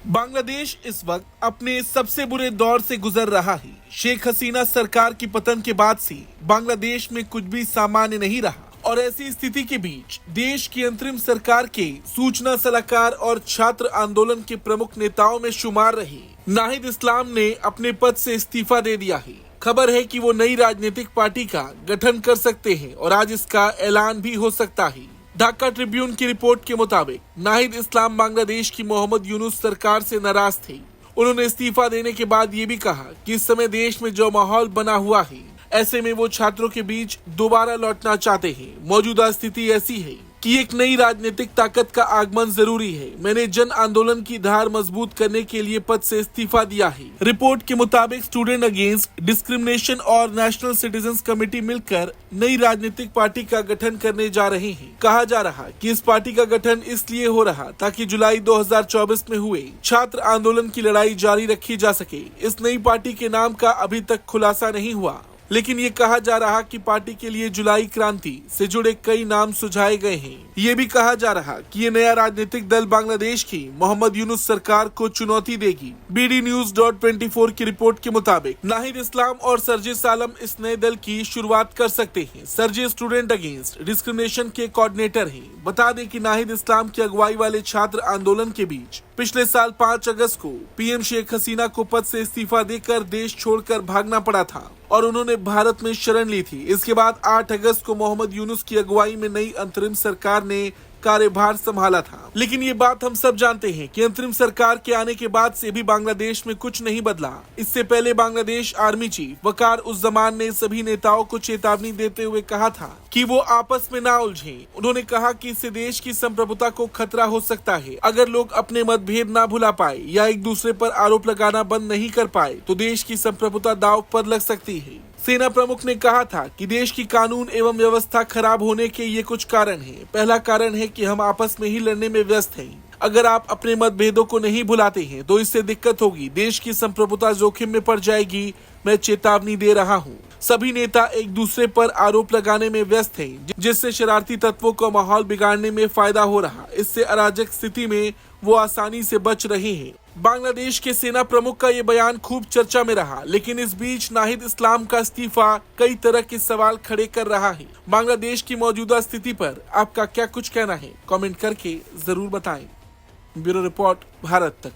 बांग्लादेश इस वक्त अपने सबसे बुरे दौर से गुजर रहा है। शेख हसीना सरकार की पतन के बाद से बांग्लादेश में कुछ भी सामान्य नहीं रहा और ऐसी स्थिति के बीच देश की अंतरिम सरकार के सूचना सलाहकार और छात्र आंदोलन के प्रमुख नेताओं में शुमार रहे नाहिद इस्लाम ने अपने पद से इस्तीफा दे दिया है। खबर है कि वो नई राजनीतिक पार्टी का गठन कर सकते हैं और आज इसका ऐलान भी हो सकता है। ढाका ट्रिब्यून की रिपोर्ट के मुताबिक नाहिद इस्लाम बांग्लादेश की मोहम्मद यूनुस सरकार से नाराज थे। उन्होंने इस्तीफा देने के बाद ये भी कहा कि इस समय देश में जो माहौल बना हुआ है, ऐसे में वो छात्रों के बीच दोबारा लौटना चाहते हैं। मौजूदा स्थिति ऐसी है कि एक नई राजनीतिक ताकत का आगमन जरूरी है। मैंने जन आंदोलन की धार मजबूत करने के लिए पद से इस्तीफा दिया है। रिपोर्ट के मुताबिक स्टूडेंट अगेंस्ट डिस्क्रिमिनेशन और नेशनल सिटीजन्स कमेटी मिलकर नई राजनीतिक पार्टी का गठन करने जा रहे हैं। कहा जा रहा कि इस पार्टी का गठन इसलिए हो रहा ताकि जुलाई 2024 में हुए छात्र आंदोलन की लड़ाई जारी रखी जा सके। इस नई पार्टी के नाम का अभी तक खुलासा नहीं हुआ, लेकिन ये कहा जा रहा कि पार्टी के लिए जुलाई क्रांति से जुड़े कई नाम सुझाए गए हैं। ये भी कहा जा रहा कि ये नया राजनीतिक दल बांग्लादेश की मोहम्मद यूनुस सरकार को चुनौती देगी। BDNews.24 की रिपोर्ट के मुताबिक नाहिद इस्लाम और सरजिस आलम इस नए दल की शुरुआत कर सकते हैं। सरजिस स्टूडेंट अगेंस्ट डिस्क्रिमिनेशन के कोऑर्डिनेटर हैं। बता दें कि नाहिद इस्लाम की अगुवाई वाले छात्र आंदोलन के बीच पिछले साल 5 अगस्त को PM शेख हसीना को पद से इस्तीफा देकर देश छोड़कर भागना पड़ा था और उन्होंने भारत में शरण ली थी। इसके बाद 8 अगस्त को मोहम्मद यूनुस की अगुवाई में नई अंतरिम सरकार ने कार्यभार संभाला था। लेकिन ये बात हम सब जानते हैं कि अंतरिम सरकार के आने के बाद से भी बांग्लादेश में कुछ नहीं बदला। इससे पहले बांग्लादेश आर्मी चीफ वकार उस जमान ने सभी नेताओं को चेतावनी देते हुए कहा था कि वो आपस में ना उलझें। उन्होंने कहा कि इससे देश की संप्रभुता को खतरा हो सकता है। अगर लोग अपने मतभेद ना भुला पाए या एक दूसरे पर आरोप लगाना बंद नहीं कर पाए तो देश की संप्रभुता दांव पर लग सकती है। सेना प्रमुख ने कहा था कि देश की कानून एवं व्यवस्था खराब होने के ये कुछ कारण हैं। पहला कारण है कि हम आपस में ही लड़ने में व्यस्त हैं। अगर आप अपने मतभेदों को नहीं भुलाते हैं तो इससे दिक्कत होगी, देश की संप्रभुता जोखिम में पड़ जाएगी। मैं चेतावनी दे रहा हूँ। सभी नेता एक दूसरे पर आरोप लगाने में व्यस्त हैं, जिससे शरारती तत्वों का माहौल बिगाड़ने में फायदा हो रहा। इससे अराजक स्थिति में वो आसानी से बच रहे हैं। बांग्लादेश के सेना प्रमुख का ये बयान खूब चर्चा में रहा, लेकिन इस बीच नाहिद इस्लाम का इस्तीफा कई तरह के सवाल खड़े कर रहा है। बांग्लादेश की मौजूदा स्थिति पर आपका क्या कुछ कहना है, कमेंट करके जरूर बताएं। ब्यूरो रिपोर्ट, भारत तक।